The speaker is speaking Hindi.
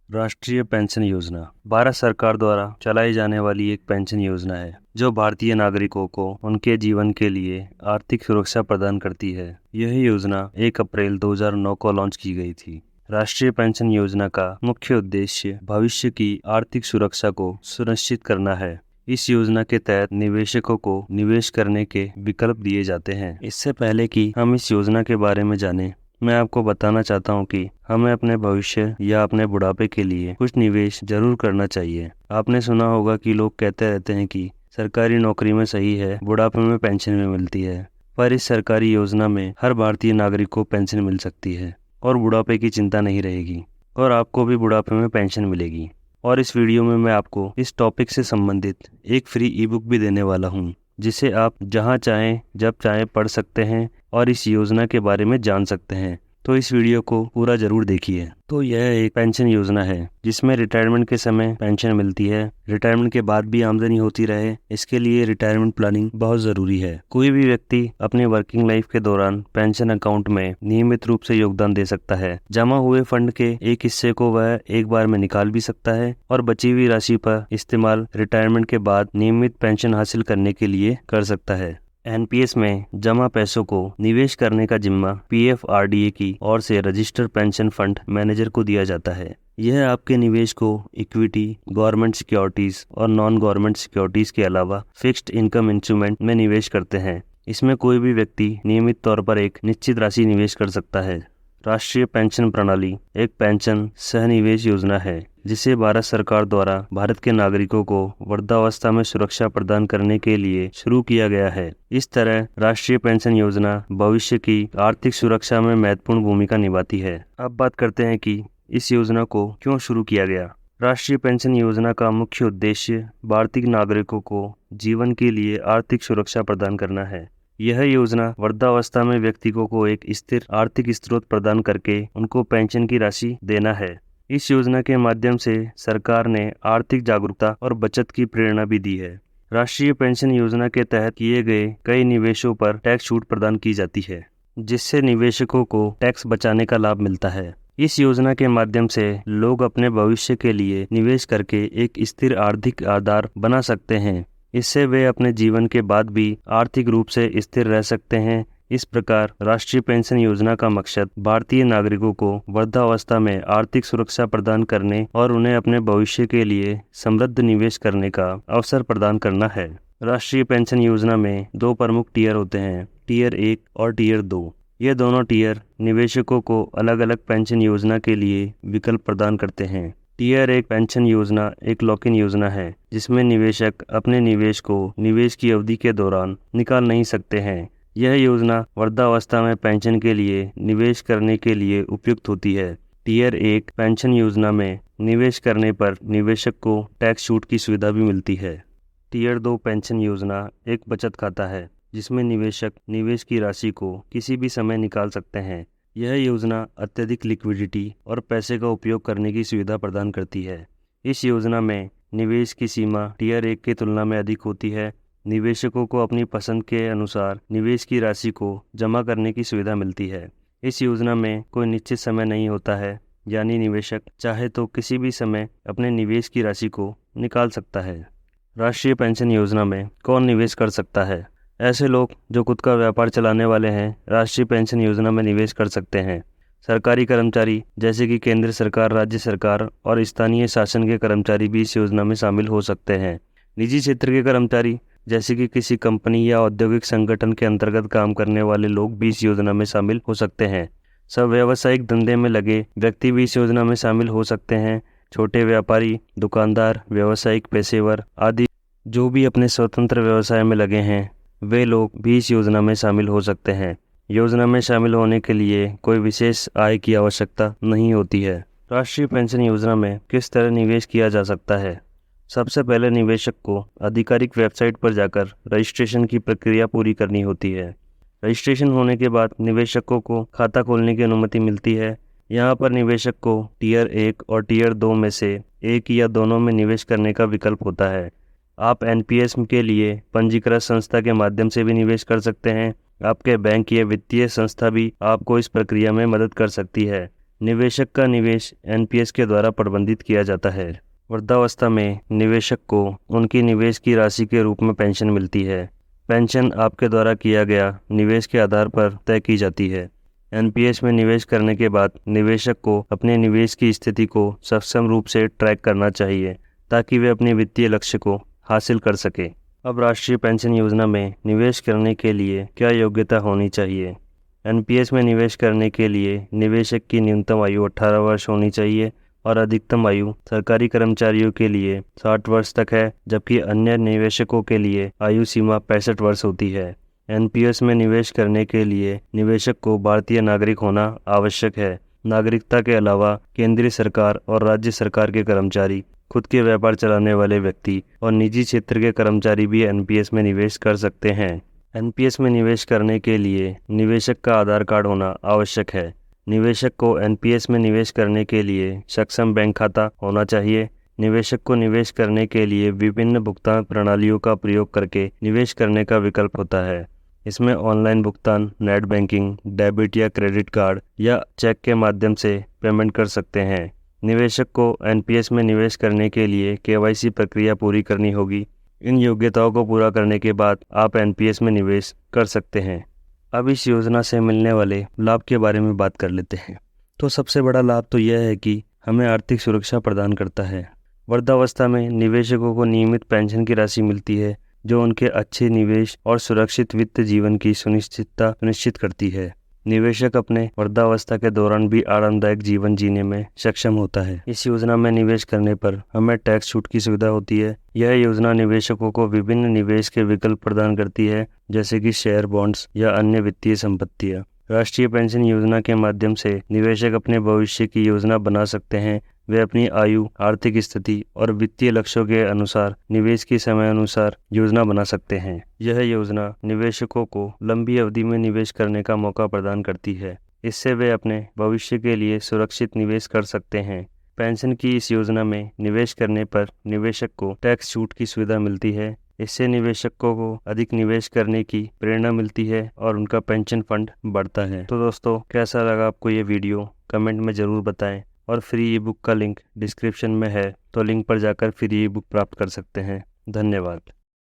राष्ट्रीय पेंशन योजना भारत सरकार द्वारा चलाई जाने वाली एक पेंशन योजना है जो भारतीय नागरिकों को उनके जीवन के लिए आर्थिक सुरक्षा प्रदान करती है। यह योजना 1 अप्रैल 2009 को लॉन्च की गई थी। राष्ट्रीय पेंशन योजना का मुख्य उद्देश्य भविष्य की आर्थिक सुरक्षा को सुनिश्चित करना है। इस योजना के तहत निवेशकों को निवेश करने के विकल्प दिए जाते हैं। इससे पहले कि हम इस योजना के बारे में जानें, मैं आपको बताना चाहता हूँ कि हमें अपने भविष्य या अपने बुढ़ापे के लिए कुछ निवेश जरूर करना चाहिए। आपने सुना होगा कि लोग कहते रहते हैं कि सरकारी नौकरी में सही है, बुढ़ापे में पेंशन भी मिलती है। पर इस सरकारी योजना में हर भारतीय नागरिक को पेंशन मिल सकती है और बुढ़ापे की चिंता नहीं रहेगी और आपको भी बुढ़ापे में पेंशन मिलेगी। और इस वीडियो में मैं आपको इस टॉपिक से संबंधित एक फ्री ई बुक भी देने वाला हूँ, जिसे आप जहां चाहें जब चाहें पढ़ सकते हैं और इस योजना के बारे में जान सकते हैं। तो इस वीडियो को पूरा जरूर देखिए। तो यह एक पेंशन योजना है जिसमें रिटायरमेंट के समय पेंशन मिलती है, रिटायरमेंट के बाद भी आमदनी होती रहे, इसके लिए रिटायरमेंट प्लानिंग बहुत जरूरी है। कोई भी व्यक्ति अपने वर्किंग लाइफ के दौरान पेंशन अकाउंट में नियमित रूप से योगदान दे सकता है। जमा हुए फंड के एक हिस्से को वह एक बार में निकाल भी सकता है और बची हुई राशि पर इस्तेमाल रिटायरमेंट के बाद नियमित पेंशन हासिल करने के लिए कर सकता है। एनपीएस में जमा पैसों को निवेश करने का जिम्मा पीएफआरडीए की ओर से रजिस्टर्ड पेंशन फंड मैनेजर को दिया जाता है। यह आपके निवेश को इक्विटी, गवर्नमेंट सिक्योरिटीज और नॉन गवर्नमेंट सिक्योरिटीज के अलावा फिक्स्ड इनकम इंस्ट्रूमेंट में निवेश करते हैं। इसमें कोई भी व्यक्ति नियमित तौर पर एक निश्चित राशि निवेश कर सकता है। राष्ट्रीय पेंशन प्रणाली एक पेंशन सहनिवेश योजना है जिसे भारत सरकार द्वारा भारत के नागरिकों को वृद्धावस्था में सुरक्षा प्रदान करने के लिए शुरू किया गया है। इस तरह राष्ट्रीय पेंशन योजना भविष्य की आर्थिक सुरक्षा में महत्वपूर्ण भूमिका निभाती है। अब बात करते हैं कि इस योजना को क्यों शुरू किया गया। राष्ट्रीय पेंशन योजना का मुख्य उद्देश्य भारतीय नागरिकों को जीवन के लिए आर्थिक सुरक्षा प्रदान करना है। यह योजना वृद्धावस्था में व्यक्तियों को एक स्थिर आर्थिक स्रोत प्रदान करके उनको पेंशन की राशि देना है। इस योजना के माध्यम से सरकार ने आर्थिक जागरूकता और बचत की प्रेरणा भी दी है। राष्ट्रीय पेंशन योजना के तहत किए गए कई निवेशों पर टैक्स छूट प्रदान की जाती है, जिससे निवेशकों को टैक्स बचाने का लाभ मिलता है। इस योजना के माध्यम से लोग अपने भविष्य के लिए निवेश करके एक स्थिर आर्थिक आधार बना सकते हैं। इससे वे अपने जीवन के बाद भी आर्थिक रूप से स्थिर रह सकते हैं। इस प्रकार राष्ट्रीय पेंशन योजना का मकसद भारतीय नागरिकों को वृद्धावस्था में आर्थिक सुरक्षा प्रदान करने और उन्हें अपने भविष्य के लिए समृद्ध निवेश करने का अवसर प्रदान करना है। राष्ट्रीय पेंशन योजना में 2 प्रमुख टियर होते हैं, टियर 1 और टियर 2। ये दोनों टियर निवेशकों को अलग अलग पेंशन योजना के लिए विकल्प प्रदान करते हैं। टियर 1 पेंशन योजना एक लॉक इन योजना है जिसमें निवेशक अपने निवेश को निवेश की अवधि के दौरान निकाल नहीं सकते हैं। यह योजना वृद्धावस्था में पेंशन के लिए निवेश करने के लिए उपयुक्त होती है। टियर 1 पेंशन योजना में निवेश करने पर निवेशक को टैक्स छूट की सुविधा भी मिलती है। टियर 2 पेंशन योजना एक बचत खाता है जिसमें निवेशक निवेश की राशि को किसी भी समय निकाल सकते हैं। यह योजना अत्यधिक लिक्विडिटी और पैसे का उपयोग करने की सुविधा प्रदान करती है। इस योजना में निवेश की सीमा टियर 1 की तुलना में अधिक होती है। निवेशकों को अपनी पसंद के अनुसार निवेश की राशि को जमा करने की सुविधा मिलती है। इस योजना में कोई निश्चित समय नहीं होता है, यानी निवेशक चाहे तो किसी भी समय अपने निवेश की राशि को निकाल सकता है। राष्ट्रीय पेंशन योजना में कौन निवेश कर सकता है? ऐसे लोग जो खुद का व्यापार चलाने वाले हैं राष्ट्रीय पेंशन योजना में निवेश कर सकते हैं। सरकारी कर्मचारी जैसे कि केंद्र सरकार, राज्य सरकार और स्थानीय शासन के कर्मचारी भी इस योजना में शामिल हो सकते हैं। निजी क्षेत्र के कर्मचारी जैसे कि किसी कंपनी या औद्योगिक संगठन के अंतर्गत काम करने वाले लोग भी इस योजना में शामिल हो सकते हैं। सब व्यावसायिक धंधे में लगे व्यक्ति भी इस योजना में शामिल हो सकते हैं। छोटे व्यापारी, दुकानदार, व्यावसायिक पेशेवर आदि जो भी अपने स्वतंत्र व्यवसाय में लगे हैं वे लोग भी इस योजना में शामिल हो सकते हैं। योजना में शामिल होने के लिए कोई विशेष आय की आवश्यकता नहीं होती है। राष्ट्रीय पेंशन योजना में किस तरह निवेश किया जा सकता है? सबसे पहले निवेशक को आधिकारिक वेबसाइट पर जाकर रजिस्ट्रेशन की प्रक्रिया पूरी करनी होती है। रजिस्ट्रेशन होने के बाद निवेशकों को खाता खोलने की अनुमति मिलती है। यहाँ पर निवेशक को टियर 1 और टियर 2 में से एक या दोनों में निवेश करने का विकल्प होता है। आप एनपीएस के लिए पंजीकृत संस्था के माध्यम से भी निवेश कर सकते हैं। आपके बैंक या वित्तीय संस्था भी आपको इस प्रक्रिया में मदद कर सकती है। निवेशक का निवेश एनपीएस के द्वारा प्रबंधित किया जाता है। वृद्धावस्था में निवेशक को उनकी निवेश की राशि के रूप में पेंशन मिलती है। पेंशन आपके द्वारा किया गया निवेश के आधार पर तय की जाती है। एनपीएस में निवेश करने के बाद निवेशक को अपने निवेश की स्थिति को सक्षम रूप से ट्रैक करना चाहिए ताकि वे अपने वित्तीय लक्ष्य को हासिल कर सके। अब राष्ट्रीय पेंशन योजना में निवेश करने के लिए क्या योग्यता होनी चाहिए? एनपीएस में निवेश करने के लिए निवेशक की न्यूनतम आयु 18 वर्ष होनी चाहिए और अधिकतम आयु सरकारी कर्मचारियों के लिए 60 वर्ष तक है, जबकि अन्य निवेशकों के लिए आयु सीमा 65 वर्ष होती है। एनपीएस में निवेश करने के लिए निवेशक को भारतीय नागरिक होना आवश्यक है। नागरिकता के अलावा केंद्रीय सरकार और राज्य सरकार के कर्मचारी, खुद के व्यापार चलाने वाले व्यक्ति और निजी क्षेत्र के कर्मचारी भी एनपीएस में निवेश कर सकते हैं। एनपीएस में निवेश करने के लिए निवेशक का आधार कार्ड होना आवश्यक है। निवेशक को एनपीएस में निवेश करने के लिए सक्षम बैंक खाता होना चाहिए। निवेशक को निवेश करने के लिए विभिन्न भुगतान प्रणालियों का प्रयोग करके निवेश करने का विकल्प होता है। इसमें ऑनलाइन भुगतान, नेट बैंकिंग, डेबिट या क्रेडिट कार्ड या चेक के माध्यम से पेमेंट कर सकते हैं। निवेशक को एनपीएस में निवेश करने के लिए केवाईसी प्रक्रिया पूरी करनी होगी। इन योग्यताओं को पूरा करने के बाद आप एनपीएस में निवेश कर सकते हैं। अब इस योजना से मिलने वाले लाभ के बारे में बात कर लेते हैं। तो सबसे बड़ा लाभ तो यह है कि हमें आर्थिक सुरक्षा प्रदान करता है। वृद्धावस्था में निवेशकों को नियमित पेंशन की राशि मिलती है, जो उनके अच्छे निवेश और सुरक्षित वित्त जीवन की सुनिश्चितता सुनिश्चित करती है। निवेशक अपने वृद्धावस्था के दौरान भी आरामदायक जीवन जीने में सक्षम होता है। इस योजना में निवेश करने पर हमें टैक्स छूट की सुविधा होती है। यह योजना निवेशकों को विभिन्न निवेश के विकल्प प्रदान करती है, जैसे कि शेयर, बॉन्ड्स या अन्य वित्तीय संपत्तियां। राष्ट्रीय पेंशन योजना के माध्यम से निवेशक अपने भविष्य की योजना बना सकते हैं। वे अपनी आयु, आर्थिक स्थिति और वित्तीय लक्ष्यों के अनुसार निवेश की समय अनुसार योजना बना सकते हैं। यह योजना निवेशकों को लंबी अवधि में निवेश करने का मौका प्रदान करती है। इससे वे अपने भविष्य के लिए सुरक्षित निवेश कर सकते हैं। पेंशन की इस योजना में निवेश करने पर निवेशक को टैक्स छूट की सुविधा मिलती है। इससे निवेशकों को अधिक निवेश करने की प्रेरणा मिलती है और उनका पेंशन फंड बढ़ता है। तो दोस्तों, कैसा लगा आपको ये वीडियो? कमेंट में ज़रूर बताएं। और फ्री ई बुक का लिंक डिस्क्रिप्शन में है, तो लिंक पर जाकर फ्री ई बुक प्राप्त कर सकते हैं। धन्यवाद।